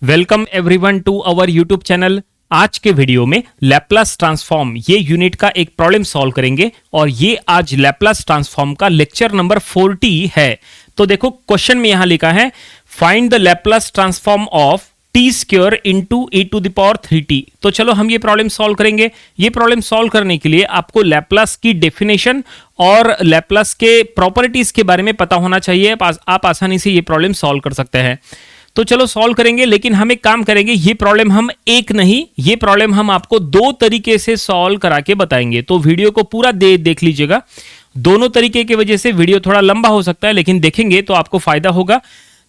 Welcome everyone to our YouTube channel. आज के video में लैप्लास ट्रांसफॉर्म ये यूनिट का एक प्रॉब्लम सॉल्व करेंगे और ये आज लैप्लास ट्रांसफॉर्म का लेक्चर नंबर 40 है। तो देखो क्वेश्चन में यहां लिखा है find the Laplace transform of t square into e to the power 3t। तो चलो हम ये प्रॉब्लम सॉल्व करेंगे। ये प्रॉब्लम सॉल्व करने के लिए आपको लैप्लास की डेफिनेशन और लैप्लास के प्रॉपर्टीज के बारे में पता होना चाहिए। आप आसानी से ये प्रॉब्लम सॉल्व कर सकते हैं। तो चलो सॉल्व करेंगे, लेकिन हम एक काम करेंगे, ये प्रॉब्लम हम एक नहीं, ये प्रॉब्लम हम आपको दो तरीके से सॉल्व करा के बताएंगे। तो वीडियो को पूरा देख लीजिएगा। दोनों तरीके की वजह से वीडियो थोड़ा लंबा हो सकता है, लेकिन देखेंगे तो आपको फायदा होगा।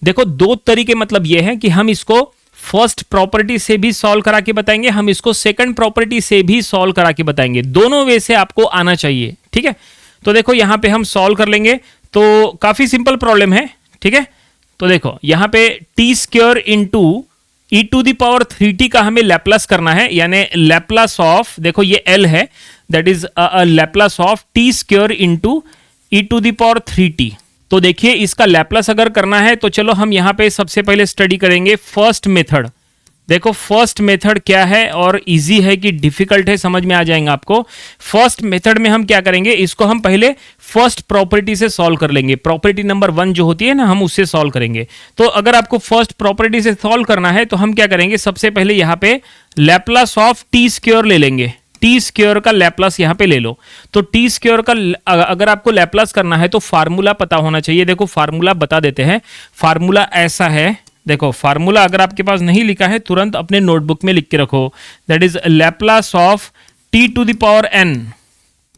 देखो दो तरीके मतलब ये है कि हम इसको फर्स्ट प्रॉपर्टी से भी सॉल्व करा के बताएंगे, हम इसको सेकंड प्रॉपर्टी से भी सॉल्व करा के बताएंगे। दोनों वे से आपको आना चाहिए, ठीक है। तो देखो यहां पे हम सॉल्व कर लेंगे। तो काफी सिंपल प्रॉब्लम है, ठीक है। तो देखो यहां पे t square into e to the power 3t का हमें लैप्लास करना है, यानी लैप्लास ऑफ, देखो ये L है, that is Laplace of t square into e to the power 3t। तो देखिए इसका लैप्लास अगर करना है तो चलो हम यहां पे सबसे पहले स्टडी करेंगे फर्स्ट मेथड। देखो फर्स्ट मेथड क्या है और इजी है कि डिफिकल्ट है, समझ में आ जाएगा आपको। फर्स्ट मेथड में हम क्या करेंगे, इसको हम पहले फर्स्ट प्रॉपर्टी से सॉल्व कर लेंगे। प्रॉपर्टी नंबर 1 जो होती है ना, हम उससे सॉल्व करेंगे। तो अगर आपको फर्स्ट प्रॉपर्टी से सॉल्व करना है तो हम क्या करेंगे, सबसे पहले यहां पे लैप्लास ऑफ टी स्क्वायर ले लेंगे। टी स्क्वायर का लैप्लास यहां पे ले लो। तो टी स्क्वायर का अगर आपको लैप्लास करना है तो फार्मूला पता होना चाहिए। देखो फार्मूला बता देते हैं। फार्मूला ऐसा है, देखो फार्मूला अगर आपके पास नहीं लिखा है तुरंत अपने नोटबुक में लिख के रखो। That is Laplace of t to the power n,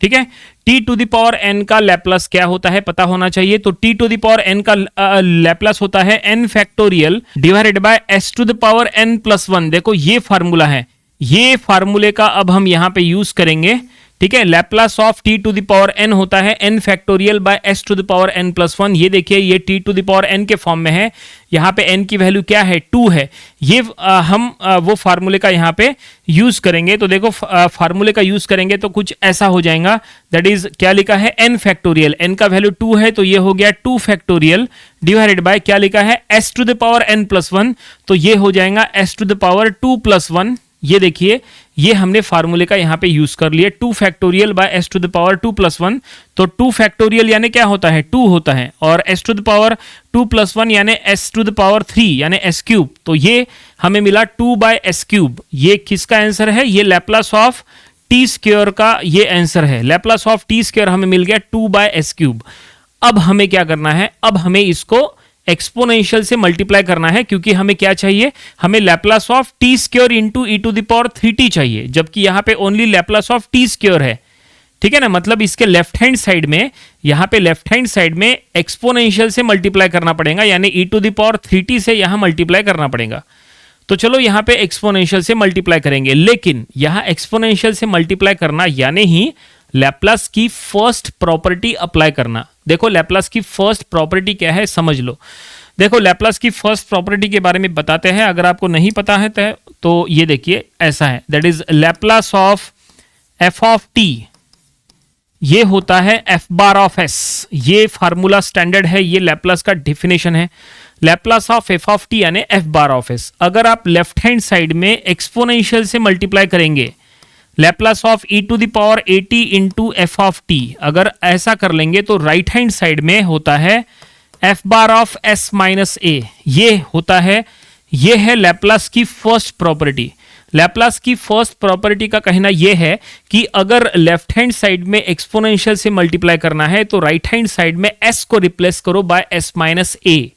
ठीक है। T to the power n का लैप्लास क्या होता है पता होना चाहिए। तो t to the power n का लैप्लास होता है n factorial divided by s to the power n plus 1। देखो ये फार्मूला है, ये फार्मूले का अब हम यहां पे यूज करेंगे, ठीक है। Laplace of t to the power n होता है n factorial by s to the power n plus 1। ये देखिए ये t to the power n के फॉर्म में है। यहाँ पे n की वैल्यू क्या है, 2 है। ये हम वो फार्मूले का यहाँ पे यूज करेंगे। तो देखो फार्मूले का यूज करेंगे तो कुछ ऐसा हो जाएगा। दैट इज क्या लिखा है, n फैक्टोरियल, n का वैल्यू 2 है तो ये हो गया 2 फैक्टोरियल डिवाइडेड बाय क्या लिखा है, s to the power n plus 1। तो ये हो जाएगा s to the power 2 plus 1। ये देखिए ये हमने फार्मूले का यहां पे यूज कर लिया, 2 factorial by s to the power 2 plus 1। तो 2 फैक्टोरियल यानी क्या होता है, 2 होता है, और s to the power 2 plus 1 यानी s टू द पावर 3 यानी s क्यूब। तो ये हमें मिला 2 बाय s क्यूब। ये किसका आंसर है, ये लैप्लास ऑफ टी स्क्वायर का ये आंसर है। लैप्लास ऑफ टी स्क्वायर हमें मिल गया 2 बाय s क्यूब। अब हमें क्या करना है, अब हमें इसको एक्सपोनेंशियल से मल्टीप्लाई करना है, क्योंकि हमें क्या चाहिए, हमें Laplace of t square into e to the power 3t चाहिए, जबकि यहां पे only Laplace of t square है, ठीक है ना। मतलब इसके लेफ्ट हैंड साइड में, यहां पे लेफ्ट हैंड साइड में एक्सपोनेंशियल से मल्टीप्लाई करना पड़ेगा, यानी ई टू द पावर 3t से यहां मल्टीप्लाई करना पड़ेगा। तो चलो यहां पे एक्सपोनेंशियल से मल्टीप्लाई करेंगे, लेकिन यहां एक्सपोनेंशियल से मल्टीप्लाई करना यानी ही लैप्लास की फर्स्ट प्रॉपर्टी अप्लाई करना। देखो लैप्लास की फर्स्ट प्रॉपर्टी क्या है समझ लो। देखो लैप्लास की फर्स्ट प्रॉपर्टी के बारे में बताते हैं, अगर आपको नहीं पता है तो ये देखिए ऐसा है। That is Laplace of f of t, ये होता है एफ बार ऑफ एस। ये फार्मूला स्टैंडर्ड है, ये लैप्लास का डेफिनेशन है। Laplace of f of t यानी एफ बार ऑफ एस। अगर आप लेफ्ट हैंड साइड में एक्सपोनेंशियल से मल्टीप्लाई करेंगे, Laplace of e to the power 80 into f of t, अगर ऐसा कर लेंगे तो राइट हैंड साइड में होता है f bar of s minus a. ये होता है, ये है लैप्लास की फर्स्ट प्रॉपर्टी। लैप्लास की फर्स्ट प्रॉपर्टी का कहना यह है कि अगर लेफ्ट हैंड साइड में एक्सपोनेंशियल से मल्टीप्लाई करना है तो राइट हैंड साइड में एस को रिप्लेस करो बाय एस माइनस ए।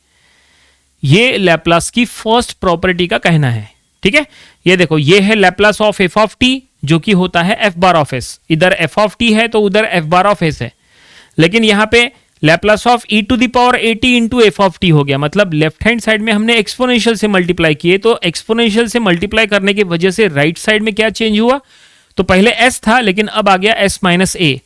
ये लैप्लास की फर्स्ट प्रॉपर्टी का कहना है, ठीक है। ये देखो ये है Laplace of f of T, जो कि होता है एफ बार ऑफ एस। इधर एफ ऑफ टी है तो उधर एफ बार ऑफ एस है, लेकिन यहां पे Laplace of e to the power 80 into f of t हो गया। मतलब लेफ्ट हैंड साइड में हमने एक्सपोनेंशियल से मल्टीप्लाई किए, तो एक्सपोनेंशियल से मल्टीप्लाई करने की वजह से राइट साइड में क्या चेंज हुआ, तो पहले एस था लेकिन अब आ गया एस माइनस ए।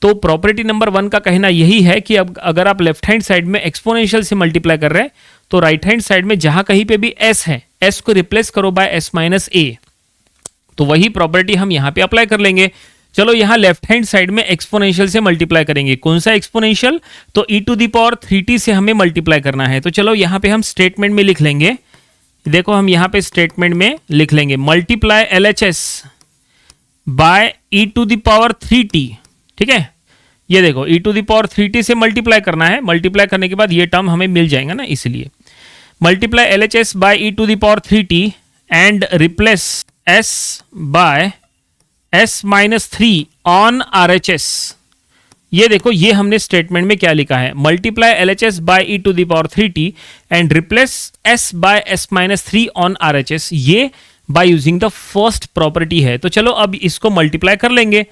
तो प्रॉपर्टी नंबर 1 का कहना यही है कि अब अगर आप लेफ्ट हैंड साइड में एक्सपोनेंशियल से मल्टीप्लाई कर रहे हैं तो राइट हैंड साइड में जहां कहीं पे भी एस है, एस को रिप्लेस करो बाय एस माइनस ए। तो वही प्रॉपर्टी हम यहां पे अप्लाई कर लेंगे। चलो यहां लेफ्ट हैंड साइड में एक्सपोनेंशियल से मल्टीप्लाई करेंगे। कौन सा एक्सपोनेंशियल, तो ई टू द पावर 3t से हमें मल्टीप्लाई करना है। तो चलो यहां पे हम स्टेटमेंट में लिख लेंगे, देखो हम यहाँ पे स्टेटमेंट में लिख लेंगे multiply LHS by e to the power 3t। ठीक है, ये देखो e to the power 3t से मल्टीप्लाई करना है, मल्टीप्लाई करने के बाद ये टर्म हमें मिल जाएगा ना, इसलिए multiply LHS by e to the power 3t and replace s by s minus 3 on RHS। ये देखो ये हमने स्टेटमेंट में क्या लिखा है, multiply LHS by e to the power 3t and replace s by s minus 3 on RHS, ये by using the first property है। तो चलो अब इसको मल्टीप्लाई कर लेंगे।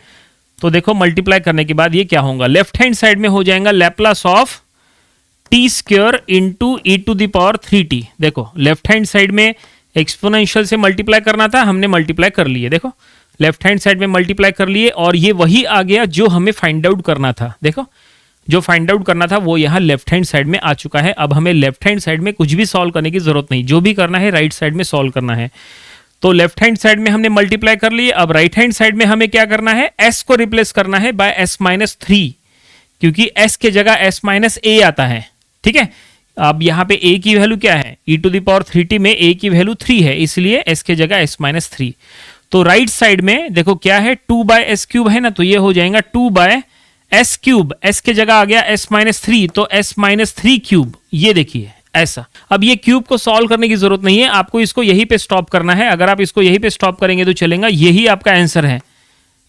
तो देखो मल्टीप्लाई करने के बाद ये क्या होगा, लेफ्ट हैंड साइड में हो जाएगा Laplace of t square into e to the power 3t। देखो लेफ्ट हैंड साइड में एक्सपोनेंशियल से मल्टीप्लाई करना था, हमने मल्टीप्लाई कर लिए। देखो लेफ्ट हैंड साइड में मल्टीप्लाई कर लिए और ये वही आ गया जो हमें फाइंड आउट करना था। देखो जो फाइंड आउट करना था वो यहाँ लेफ्ट हैंड साइड में आ चुका है। अब हमें लेफ्ट हैंड साइड में कुछ भी सॉल्व करने की जरूरत नहीं, जो भी करना है राइट साइड में सॉल्व करना है। तो लेफ्ट हैंड साइड में हमने मल्टीप्लाई कर लिए। अब राइट हैंड साइड में हमें क्या करना है, s को रिप्लेस करना है बाय s माइनस 3, क्योंकि s के जगह s माइनस a आता है। ठीक है, अब यहाँ पे a की वैल्यू क्या है, e to the power 3t में a की वैल्यू 3 है, इसलिए s के जगह s माइनस 3। तो राइट साइड में देखो क्या है, 2 बाय एस क्यूब है ना, तो ये हो जाएगा 2 बाय एस क्यूब, s के जगह आ गया s माइनस 3, तो s माइनस 3 क्यूब। ये देखिए ऐसा। अब ये क्यूब को सॉल्व करने की जरूरत नहीं है, आपको इसको यहीं पे स्टॉप करना है। अगर आप इसको यहीं पे स्टॉप करेंगे तो चलेगा, यही आपका आंसर है।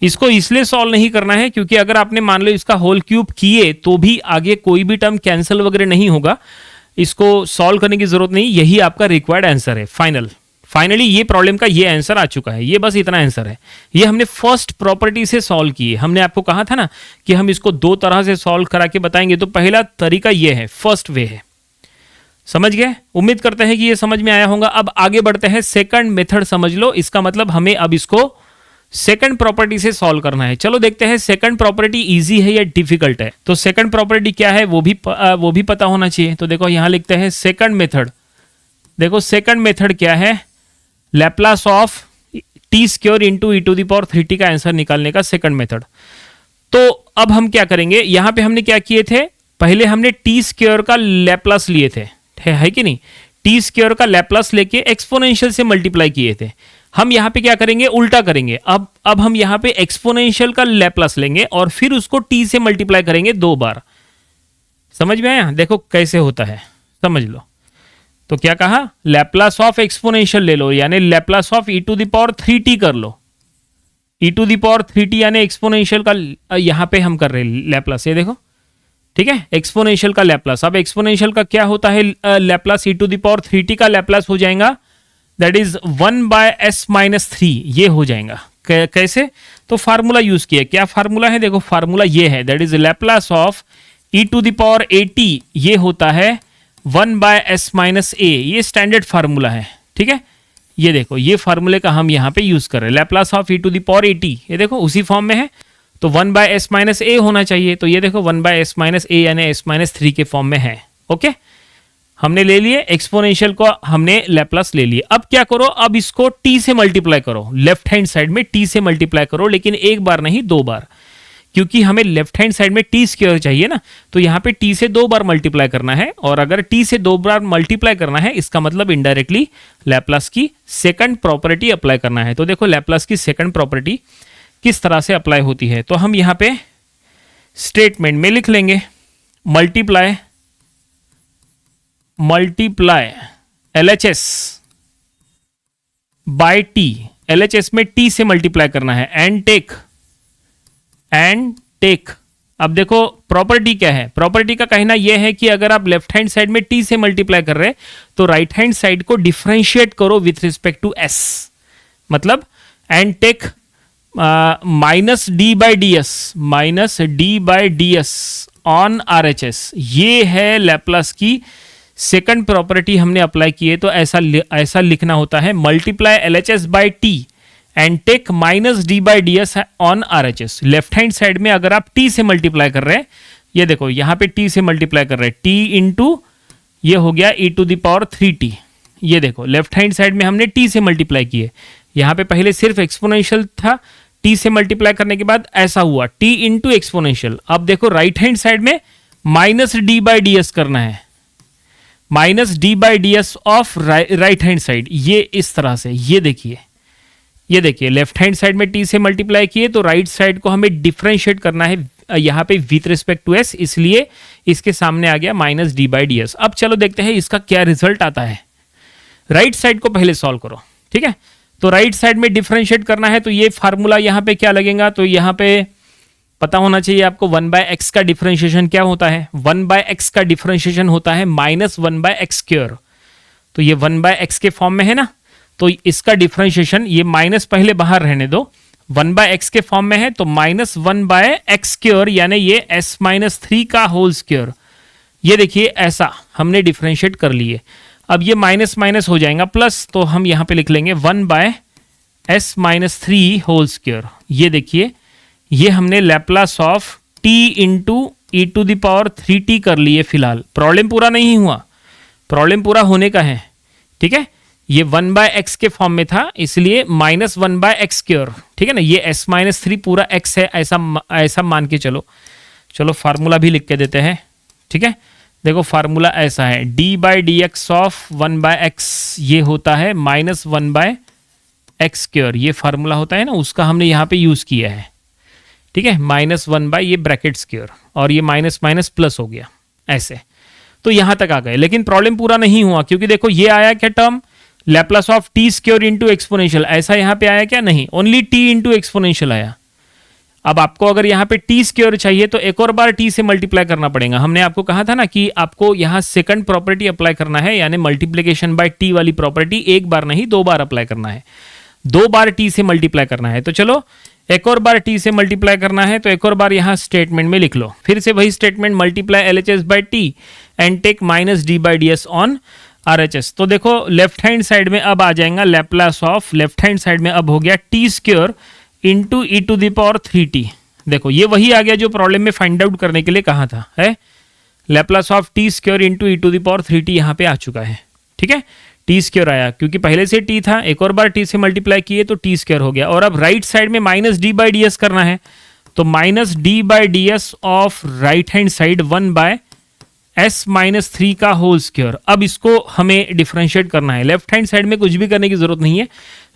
इसको इसलिए सॉल्व नहीं करना है क्योंकि अगर आपने मान लो इसका होल क्यूब किए तो भी आगे कोई भी टर्म कैंसिल वगैरह नहीं होगा। इसको सॉल्व करने की जरूरत नहीं, यही आपका रिक्वायर्ड आंसर है। फाइनली ये प्रॉब्लम का ये आंसर आ चुका है, ये बस इतना आंसर है। ये हमने फर्स्ट प्रॉपर्टी से सॉल्व किए। हमने आपको कहा था ना कि हम इसको दो तरह से सॉल्व करा के बताएंगे, तो पहला तरीका ये है, फर्स्ट वे है। समझ गए? उम्मीद करते हैं कि ये समझ में आया होगा। अब आगे बढ़ते हैं, सेकंड मेथड समझ लो। इसका मतलब हमें अब इसको सेकंड प्रॉपर्टी से सॉल्व करना है। चलो देखते हैं सेकंड प्रॉपर्टी इजी है या डिफिकल्ट है। तो सेकंड प्रॉपर्टी क्या है वो भी पता होना चाहिए। तो देखो यहां लिखते हैं सेकंड मेथड। देखो सेकंड मेथड क्या है, Laplace of t square into e to the power 3t का आंसर निकालने का सेकंड मेथड। तो अब हम क्या करेंगे, यहां पे हमने क्या किए थे, पहले हमने टी स्क्वायर का लैप्लास लिए थे, है कि नहीं। टी स्क्वायर का लैप्लास लेके एक्सपोनेंशियल से मल्टीप्लाई किए थे। हम यहां पे क्या करेंगे, उल्टा करेंगे। अब हम यहां पे एक्सपोनेंशियल का लैप्लास लेंगे और फिर उसको टी से मल्टीप्लाई करेंगे 2 बार। समझ में आया? देखो कैसे होता है, समझ लो। तो क्या कहा, लैप्लास ऑफ एक्सपोनेंशियल ले लो, यानी Laplace of e to the power 3t कर लो। E to the power 3t यानी एक्सपोनेंशियल का यहां पे हम कर रहे हैं लैप्लास, ये देखो। ठीक है, एक्सपोनेंशियल का लैप्लास। अब एक्सपोनेंशियल का क्या होता है, Laplace e to the power 3t का लैप्लास हो जाएगा, that is 1 by s minus 3। ये हो जाएगा कैसे, तो फार्मूला यूज किया। क्या फार्मूला है, देखो फार्मूला ये है, that is Laplace of e to the power 80, ये होता है 1 बाय s माइनस a। ये स्टैंडर्ड फार्मूला है। ठीक है, ये देखो ये फार्मूले का हम यहाँ पे यूज कर रहे हैं, Laplace of e to the power 80। ये देखो उसी फॉर्म में है, तो 1 बाय s माइनस a होना चाहिए। तो ये देखो 1 बाय s माइनस a यानी s माइनस 3 के फॉर्म में है। ओके, हमने ले लिए एक्सपोनेंशियल को, हमने लैप्लास ले लिए। अब क्या करो, अब इसको t से मल्टीप्लाई करो, लेफ्ट हैंड साइड में t से मल्टीप्लाई करो, लेकिन एक बार नहीं 2 बार, क्योंकि हमें लेफ्ट हैंड साइड में टी स्क्वायर चाहिए ना। तो यहाँ पे t से 2 बार मल्टीप्लाई करना है, और अगर t से 2 बार मल्टीप्लाई करना है, इसका मतलब इनडायरेक्टली लैप्लास की सेकंड प्रॉपर्टी अप्लाई करना है। तो देखो लैप्लास की सेकंड प्रॉपर्टी किस तरह से अप्लाई होती है। तो हम यहाँ पे स्टेटमेंट में लिख लेंगे multiply LHS by t। LHS में t से मल्टीप्लाई करना है, एंड टेक। अब देखो प्रॉपर्टी क्या है, प्रॉपर्टी का कहना यह है कि अगर आप लेफ्ट हैंड साइड में t से मल्टीप्लाई कर रहे हैं तो राइट हैंड साइड को डिफरेंशिएट करो विथ रिस्पेक्ट टू s। मतलब and take minus d by d s on RHS। ये है लैप्लास की सेकंड प्रॉपर्टी हमने अप्लाई की है। तो ऐसा लिखना होता है, multiply LHS by t and take minus d by d s on RHS। Left hand side में अगर आप t से मल्टीप्लाई कर रहे हैं, ये देखो यहाँ पे t से मल्टीप्लाई कर रहे हैं, t इंटू ये हो गया e to the power 3t। ये देखो लेफ्ट हैंड साइड में हमने t से मल्टीप्लाई किए, यहाँ पे पहले सिर्फ एक्सपोनेंशियल था, t से मल्टीप्लाई करने के बाद ऐसा हुआ t इंटू एक्सपोनेंशियल। अब देखो राइट हैंड साइड में minus d by d s करना है, minus d by d s of right hand side, ये इस तरह से, ये देखिए लेफ्ट हैंड साइड में टी से मल्टीप्लाई किए तो राइट साइड को हमें डिफरेंशिएट करना है यहाँ पे विथ रिस्पेक्ट टू एस, इसलिए इसके सामने आ गया minus d by d S. अब चलो देखते हैं इसका क्या रिजल्ट आता है। राइट साइड को पहले सॉल्व करो, ठीक है। तो राइट साइड में डिफरेंशिएट करना है तो ये फार्मूला यहाँ पे क्या लगेगा, तो यहाँ पे पता होना चाहिए आपको 1 बाय एक्स का डिफरेंशिएशन क्या होता है। 1 बाय एक्स का डिफरेंशिएशन होता है माइनस 1 बाय एक्स स्क्वायर। तो ये 1 बाय एक्स के फॉर्म में है ना, तो इसका डिफरेंशिएशन, ये माइनस पहले बाहर रहने दो, 1 बाय एक्स के फॉर्म में है तो माइनस 1 बाय एक्स स्क्वायर, यानी ये s माइनस 3 का होल स्क्वायर। ये देखिए ऐसा हमने डिफरेंशिएट कर लिए। अब ये माइनस माइनस हो जाएगा प्लस, तो हम यहाँ पे लिख लेंगे 1 by s minus 3 whole square. ये देखिए ये हमने Laplace of t into e to the power 3t कर लिए। फिलहाल प्रॉब्लम पूरा नहीं हुआ, प्रॉब्लम पूरा होने का है, ठीक है। ये 1 बाय एक्स के फॉर्म में था इसलिए माइनस 1 बाय एक्स स्क्वायर, ठीक है ना। ये s माइनस 3 पूरा x है, ऐसा मान के चलो फार्मूला भी लिख के देते हैं, ठीक है। देखो फार्मूला ऐसा है, d by d x of 1 by x ये होता है माइनस 1 बाय एक्स स्क्वायर। ये फार्मूला होता है ना, उसका हमने यहाँ पे यूज किया है, ठीक है। माइनस 1 बाय ये ब्रैकेट स्क्वायर और ये माइनस माइनस प्लस हो गया ऐसे। तो यहां तक आ गए, लेकिन प्रॉब्लम पूरा नहीं हुआ क्योंकि देखो ये आया क्या term, Laplace of t square into exponential, ऐसा यहां पे आया क्या, नहीं, ओनली टी इंटू एक्सपोनेंशियल आया। अब आपको अगर यहाँ पे टी स्क्वायर चाहिए तो एक और बार टी से मल्टीप्लाई करना पड़ेगा। हमने आपको कहा था ना कि आपको यहाँ सेकंड प्रॉपर्टी अप्लाई करना है, यानी मल्टीप्लीकेशन बाय टी वाली प्रॉपर्टी, एक बार नहीं 2 बार अप्लाई करना है, 2 बार टी से मल्टीप्लाई करना है। तो चलो एक और बार टी से मल्टीप्लाई करना है तो एक और बार यहाँ स्टेटमेंट में लिख लो, फिर से वही statement, multiply L H S by t and take minus d by d s on R H S. तो देखो लेफ्ट हैंड साइड में अब आ जाएगा Laplace of, left hand side में अब हो गया t square into e to the power 3t। देखो ये वही आ गया जो प्रॉब्लम में फाइंड आउट करने के लिए कहा था, है Laplace of t square into e to the power 3t यहाँ पे आ चुका है, ठीक है। टी स्क्वायर आया क्योंकि पहले से टी था, एक और बार टी से मल्टीप्लाई किए तो टी स्क्वायर हो गया। और अब राइट साइड में minus d by d s करना है तो minus d by d s of right hand side 1 by s minus 3 का होल स्क्वायर। अब इसको हमें डिफरेंशिएट करना है, लेफ्ट हैंड साइड में कुछ भी करने की जरूरत नहीं है,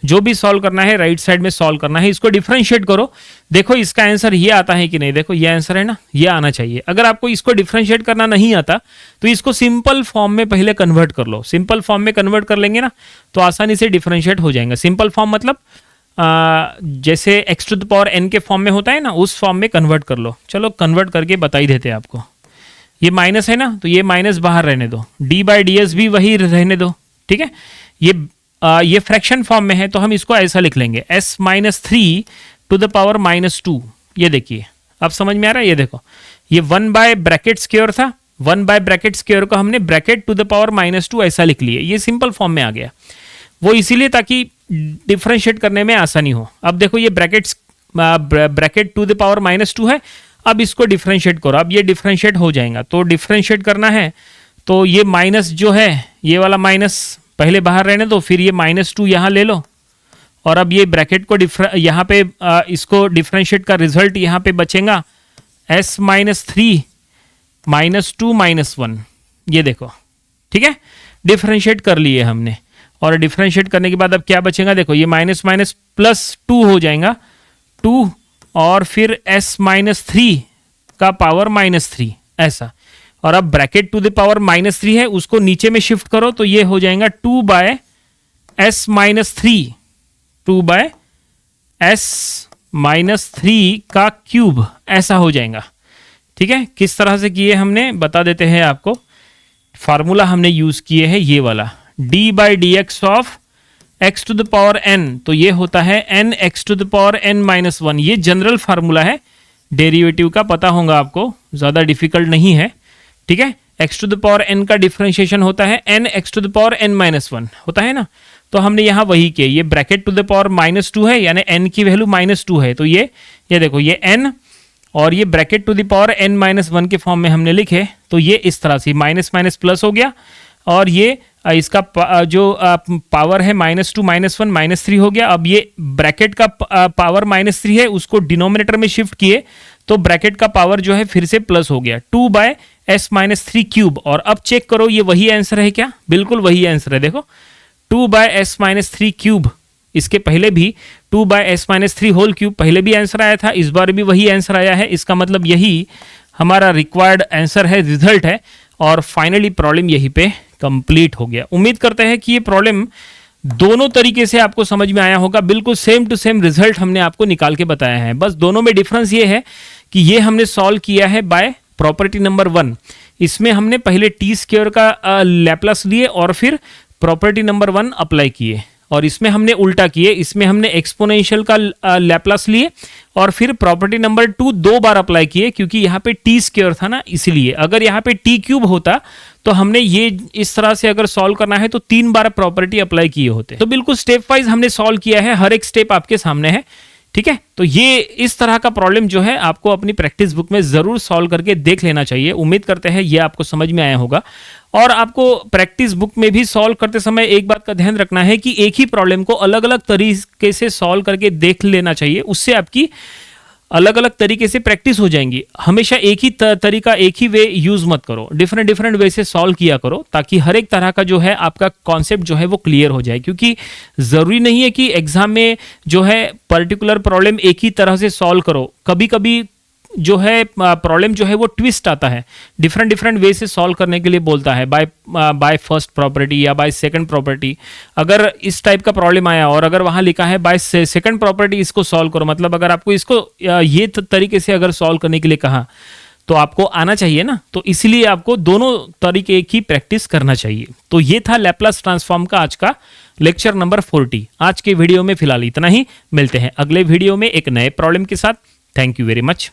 जो भी सॉल्व करना है राइट साइड में सॉल्व करना है। इसको डिफरेंशिएट करो, देखो इसका आंसर ये आता है कि नहीं, देखो ये आंसर है ना, ये आना चाहिए। अगर आपको इसको डिफरेंशिएट करना नहीं आता तो इसको सिंपल फॉर्म में पहले कन्वर्ट कर लो, सिंपल फॉर्म में कन्वर्ट कर लेंगे ना तो आसानी से डिफरेंशिएट हो जाएगा। सिंपल फॉर्म मतलब जैसे x to the power n के फॉर्म में होता है ना, उस फॉर्म में कन्वर्ट कर लो। चलो कन्वर्ट करके बता ही देते हैं आपको। ये माइनस है ना तो ये माइनस बाहर रहने दो, डी बाई डी एस भी वही रहने दो, ठीक है। ये फ्रैक्शन फॉर्म में है तो हम इसको ऐसा लिख लेंगे, s minus 3 to the power minus 2। ये देखिए अब समझ में आ रहा है, ये देखो ये 1 बाय ब्रैकेट स्क्वायर था, 1 बाय ब्रैकेट स्क्वायर को हमने bracket to the power minus 2 ऐसा लिख लिए। ये सिंपल फॉर्म में आ गया, वो इसीलिए ताकि डिफरेंशिएट करने में आसानी हो। अब देखो ये bracket to the power minus 2 है, अब इसको डिफरेंशिएट करो, अब ये डिफरेंशिएट हो जाएगा। तो डिफरेंशिएट करना है तो ये माइनस जो है, ये वाला माइनस पहले बाहर रहने दो, फिर ये माइनस 2 यहाँ ले लो और अब ये ब्रैकेट को यहाँ पे इसको डिफरेंशिएट का रिजल्ट यहाँ पे बचेगा s माइनस 3 माइनस 2 माइनस 1। ये देखो, ठीक है, डिफरेंशिएट कर लिए हमने। और डिफरेंशिएट करने के बाद अब क्या बचेगा, देखो ये माइनस माइनस प्लस 2 हो जाएगा, 2 और फिर s माइनस 3 का पावर माइनस 3 ऐसा। और अब bracket to the power minus 3 है, उसको नीचे में शिफ्ट करो तो ये हो जाएगा 2 by s minus 3, 2 by s minus 3 का क्यूब ऐसा हो जाएगा, ठीक है। किस तरह से किए हमने बता देते हैं आपको। फार्मूला हमने यूज किए हैं ये वाला, d by d x of x to the power n, तो ये होता है n x to the power n minus 1। ये जनरल फार्मूला है, डेरिवेटिव का पता होगा आपको, ज़्यादा डिफिकल्ट नहीं है, ठीक है। x to the power n का डिफरेंशिएशन होता है n x to the power n minus 1 होता है ना। तो हमने यहाँ वही किया, ये bracket to the power minus 2 है, यानी n की वैल्यू माइनस 2 है, तो ये देखो ये n और ये bracket to the power n minus 1 के फॉर्म में हमने लिखे, तो ये इस तरह से माइनस माइनस प्लस हो गया और ये इसका जो पावर है माइनस 2 माइनस 1 माइनस 3 हो गया। अब ये ब्रैकेट का पावर माइनस 3 है, उसको डिनोमिनेटर में शिफ्ट किए तो ब्रैकेट का पावर जो है फिर से प्लस हो गया, 2 by s minus three cube, और अब चेक करो ये वही आंसर है क्या? बिल्कुल वही आंसर है। देखो 2 by s minus three cube, इसके पहले भी 2 by s minus three whole cube पहले भी आंसर आया था, इस बार भी वही आंसर आया है। इसका मतलब यही हमारा रिक्वायर्ड आंसर है, रिजल्ट है, और फाइनली प्रॉब्लम यहीं पे कंप्लीट हो गया। उम्मीद करते हैं कि ये प्रॉब्लम दोनों तरीके से आपको समझ में आया होगा। बिल्कुल सेम टू सेम रिजल्ट हमने आपको निकाल के बताया है, बस दोनों में डिफरेंस ये है कि ये हमने सॉल्व किया है बाय प्रॉपर्टी नंबर 1। इसमें हमने पहले टी स्क्वायर का लैप्लास लिए और फिर प्रॉपर्टी नंबर 1 अप्लाई किए, और इसमें हमने उल्टा किए, इसमें हमने एक्सपोनेंशियल का लैप्लास लिए और फिर प्रॉपर्टी नंबर 2 दो बार अप्लाई किए, क्योंकि यहाँ पे टी स्क्वायर था ना, इसलिए। अगर यहाँ पे टी क्यूब होता तो हमने ये इस तरह से अगर सॉल्व करना है तो 3 बार प्रॉपर्टी अप्लाई किए होते। तो बिल्कुल स्टेप वाइज हमने सॉल्व किया है, हर एक स्टेप आपके सामने है, ठीक है। तो ये इस तरह का प्रॉब्लम जो है आपको अपनी प्रैक्टिस बुक में जरूर सॉल्व करके देख लेना चाहिए। उम्मीद करते हैं ये आपको समझ में आया होगा। और आपको प्रैक्टिस बुक में भी सॉल्व करते समय एक बात का ध्यान रखना है कि एक ही प्रॉब्लम को अलग अलग तरीके से सॉल्व करके देख लेना चाहिए, उससे आपकी अलग अलग तरीके से प्रैक्टिस हो जाएंगी। हमेशा एक ही तरीका, एक ही वे यूज मत करो, डिफरेंट डिफरेंट वे से सॉल्व किया करो, ताकि हर एक तरह का जो है आपका कॉन्सेप्ट जो है वो क्लियर हो जाए। क्योंकि जरूरी नहीं है कि एग्जाम में जो है पर्टिकुलर प्रॉब्लम एक ही तरह से सॉल्व करो, कभी कभी जो है प्रॉब्लम जो है वो ट्विस्ट आता है, डिफरेंट डिफरेंट वे से सॉल्व करने के लिए बोलता है, बाय फर्स्ट प्रॉपर्टी या बाय सेकंड प्रॉपर्टी। अगर इस टाइप का प्रॉब्लम आया और अगर वहां लिखा है बाय सेकंड प्रॉपर्टी, इसको सॉल्व करो, मतलब अगर आपको इसको ये तरीके से अगर सॉल्व करने के लिए कहा तो आपको आना चाहिए ना, तो इसलिए आपको दोनों तरीके की प्रैक्टिस करना चाहिए। तो ये था लैप्लास ट्रांसफॉर्म का आज का लेक्चर नंबर 40। आज के वीडियो में फिलहाल इतना ही, मिलते हैं अगले वीडियो में एक नए प्रॉब्लम के साथ। Thank you very much.